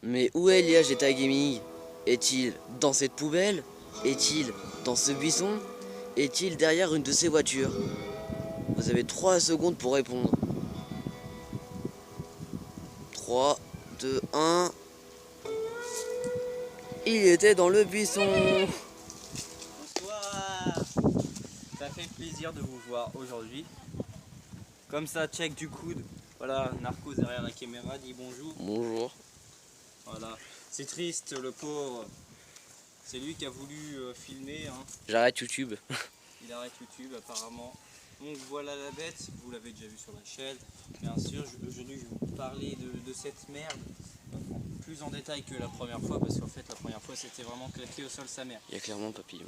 Mais où est Elias Jetta Gaming? Est-il dans cette poubelle? Est-il dans ce buisson? Est-il derrière une de ces voitures? Vous avez 3 secondes pour répondre. 3, 2, 1. Il était dans le buisson. Bonsoir. Ça fait plaisir de vous voir aujourd'hui. Comme ça, check du coude. Voilà, Narcos derrière la caméra dit bonjour. Bonjour. Voilà, c'est triste, le pauvre. C'est lui qui a voulu filmer. Hein. J'arrête YouTube. Il arrête YouTube apparemment. Donc voilà la bête, vous l'avez déjà vu sur la chaîne. Bien sûr, aujourd'hui je vais vous parler de cette merde plus en détail que la première fois, parce qu'en fait la première fois c'était vraiment claqué au sol sa mère. Il y a clairement un papillon.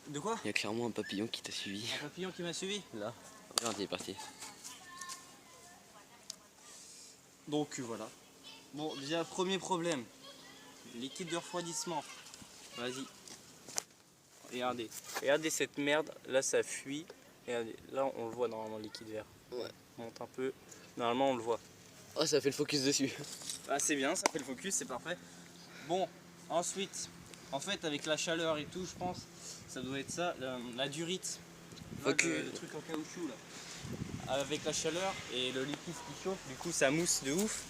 De quoi? Il y a clairement un papillon qui t'a suivi. Un papillon qui m'a suivi? Là. Regarde, il est parti. Donc voilà. Bon, déjà premier problème. Liquide de refroidissement. Vas-y. Regardez. Regardez cette merde. Là ça fuit. Regardez. Là on le voit normalement le liquide vert. Ouais. Monte un peu. Normalement on le voit. Oh, ça fait le focus dessus. Ah, c'est bien, ça fait le focus, c'est parfait. Bon, ensuite, en fait avec la chaleur et tout, je pense, ça doit être ça, la durite. Ok. Le truc en caoutchouc là. Avec la chaleur et le liquide qui chauffe, du coup ça mousse de ouf.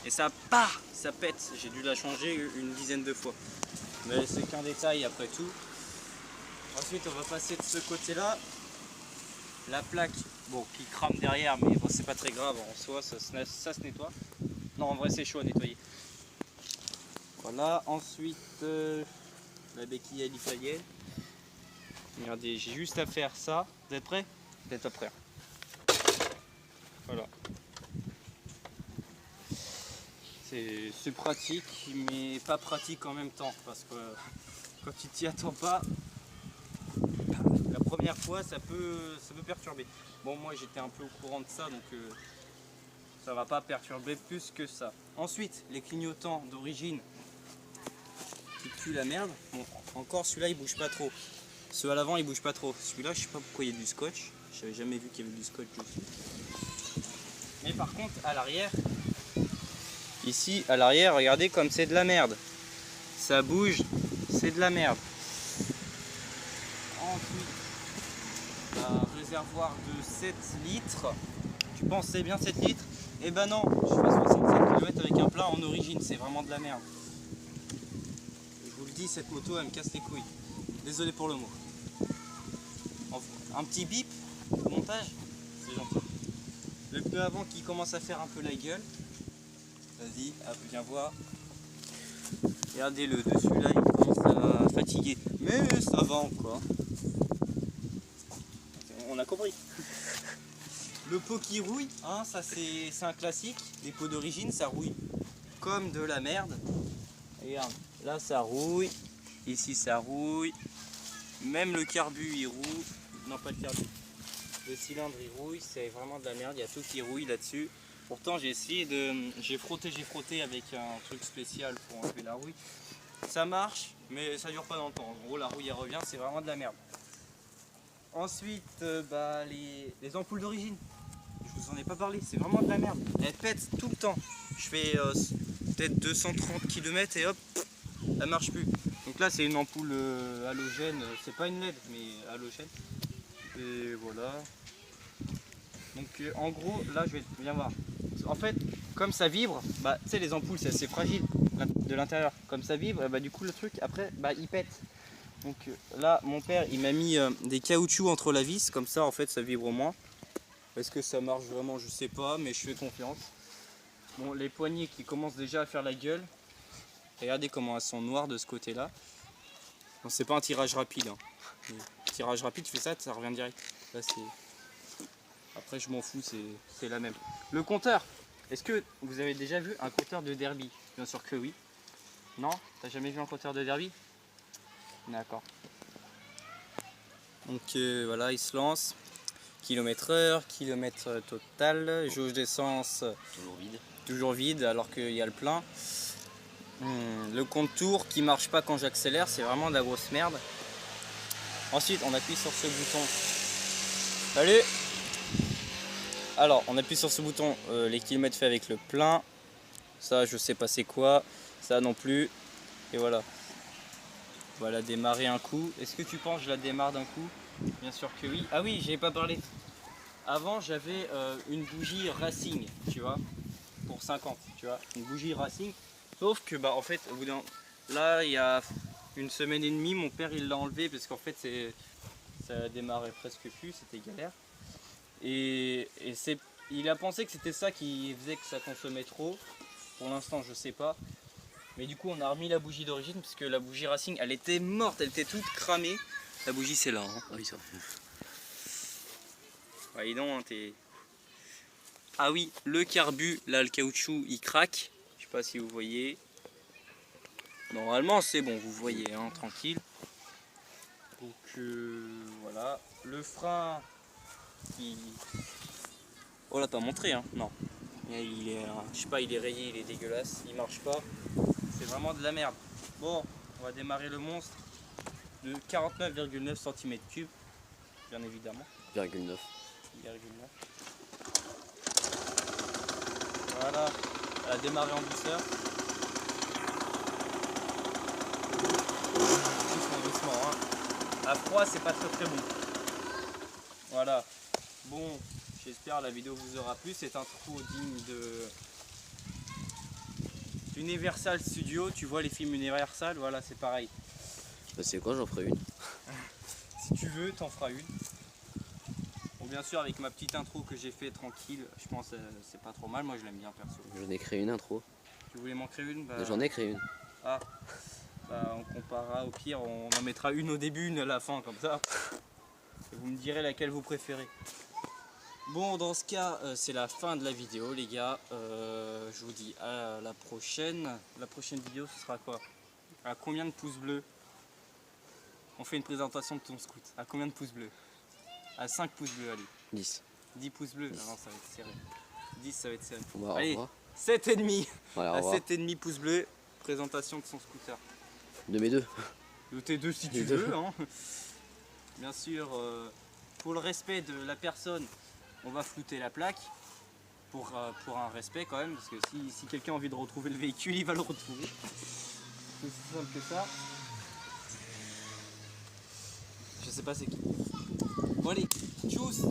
Et ça part, ça pète. J'ai dû la changer une dizaine de fois. Mais c'est qu'un détail après tout. Ensuite on va passer de ce côté là. La plaque, bon, qui crame derrière, mais bon, c'est pas très grave en soi, ça se nettoie. Non, en vrai c'est chaud à nettoyer. Voilà, ensuite la béquille à l'italienne. Regardez, j'ai juste à faire ça. Vous êtes prêts? Vous êtes prêts. Voilà. C'est pratique, mais pas pratique en même temps, parce que quand tu t'y attends pas, la première fois ça peut perturber. Bon, moi j'étais un peu au courant de ça, donc ça va pas perturber plus que ça. Ensuite, les clignotants d'origine qui puent la merde. Bon, encore celui-là il bouge pas trop. Ceux à l'avant ils bougent pas trop. Celui-là je sais pas pourquoi il y a du scotch. J'avais jamais vu qu'il y avait du scotch dessus. Mais par contre à l'arrière, ici à l'arrière, regardez comme c'est de la merde. Ça bouge, c'est de la merde. Ensuite, un réservoir de 7 litres. Tu penses c'est bien 7 litres? Eh ben non, je fais 67 km avec un plat en origine, c'est vraiment de la merde. Je vous le dis, cette moto elle me casse les couilles. Désolé pour le mot. Un petit bip au montage, c'est gentil. Le pneu avant qui commence à faire un peu la gueule. Vas-y, viens voir. Regardez le dessus là, il commence à fatiguer. Mais ça va encore. On a compris. Le pot qui rouille, hein, ça c'est un classique. Les pots d'origine, ça rouille comme de la merde. Regarde, là ça rouille. Ici ça rouille. Même le carbu il rouille. Non, pas le carbu. Le cylindre il rouille, c'est vraiment de la merde. Il y a tout qui rouille là-dessus. Pourtant j'ai essayé de. J'ai frotté avec un truc spécial pour enlever la rouille. Ça marche, mais ça dure pas dans le temps. En gros la rouille elle revient, c'est vraiment de la merde. Ensuite, les ampoules d'origine. Je vous en ai pas parlé, c'est vraiment de la merde. Elles pètent tout le temps. Je fais peut-être 230 km et hop, elle marche plus. Donc là c'est une ampoule halogène, c'est pas une LED mais halogène. Et voilà. Donc en gros là je vais bien voir. En fait comme ça vibre, bah tu sais les ampoules c'est assez fragile de l'intérieur. Comme ça vibre, bah du coup le truc après bah il pète. Donc là mon père il m'a mis des caoutchoucs entre la vis, comme ça en fait ça vibre moins. Est-ce que ça marche vraiment? Je sais pas, mais je fais confiance. Bon, les poignées qui commencent déjà à faire la gueule. Regardez comment elles sont noires de ce côté-là. Bon, c'est pas un tirage rapide. Hein. Tirage rapide, tu fais ça, ça revient direct. Là, après, je m'en fous, c'est la même. Le compteur. Est-ce que vous avez déjà vu un compteur de derby? Bien sûr que oui. Non? T'as jamais vu un compteur de derby? D'accord. Donc voilà, il se lance. Kilomètre-heure, kilomètre total, jauge d'essence toujours vide alors qu'il y a le plein. Le compte-tour qui marche pas quand j'accélère, c'est vraiment de la grosse merde. Ensuite on appuie sur ce bouton. Salut. Alors on appuie sur ce bouton, les kilomètres faits avec le plein. Ça je sais pas c'est quoi. Ça non plus. Et voilà. On va la démarrer un coup. Est-ce que tu penses que je la démarre d'un coup? Bien sûr que oui. Ah oui, j'avais pas parlé. Avant, j'avais une bougie Racing, tu vois, pour 50, tu vois, une bougie Racing. Sauf que, bah, en fait, au bout d'un... Là, il y a une semaine et demie, mon père, il l'a enlevé parce qu'en fait, ça démarrait presque plus, c'était galère. Et il a pensé que c'était ça qui faisait que ça consommait trop. Pour l'instant, je sais pas. Mais du coup, on a remis la bougie d'origine parce que la bougie Racing, elle était morte, elle était toute cramée. La bougie, c'est là. Hein. Ah oui, ça. Ouais, non, hein, t'es... Ah oui, le carbu, là, le caoutchouc, il craque. Je sais pas si vous voyez. Normalement, c'est bon, vous voyez, hein, tranquille. Donc voilà. Le frein, qui... Oh là, pas montré, hein, non. Il est, je sais pas, il est rayé, il est dégueulasse, il marche pas. C'est vraiment de la merde. Bon, on va démarrer le monstre de 49,9 cm3, bien évidemment. 0,9. 0,9. Voilà, elle a démarré en douceur. Doucement, doucement. Hein. À froid, c'est pas très bon. Voilà. Bon, j'espère la vidéo vous aura plu. C'est un trou digne de Universal Studios. Tu vois les films Universal, voilà, c'est pareil. Bah, c'est quoi, j'en ferai une. Si tu veux, t'en feras une. Bon, bien sûr, avec ma petite intro que j'ai fait tranquille, je pense que c'est pas trop mal. Moi, je l'aime bien perso. J'en ai créé une intro. Tu voulais m'en créer une? Bah... J'en ai créé une. Ah, bah, on comparera, au pire, on en mettra une au début, une à la fin, comme ça. Et vous me direz laquelle vous préférez. Bon, dans ce cas, c'est la fin de la vidéo, les gars. Je vous dis à la prochaine. La prochaine vidéo, ce sera quoi? À combien de pouces bleus? On fait une présentation de ton scoot. À combien de pouces bleus? À 5 pouces bleus, allez. 10. 10 pouces bleus? 10. Ah non, ça va être serré. 10, ça va être serré. Bon, bah, au Allez, revoir. 7,5. Voilà, au À revoir. 7,5 pouces bleus, présentation de son scooter. De mes deux. De tes deux si tu Les deux. veux. Hein. Bien sûr, pour le respect de la personne, on va flouter la plaque. Pour un respect quand même, parce que si quelqu'un a envie de retrouver le véhicule, il va le retrouver. C'est aussi simple que ça. Je sais pas c'est qui. Bon allez, tchuss.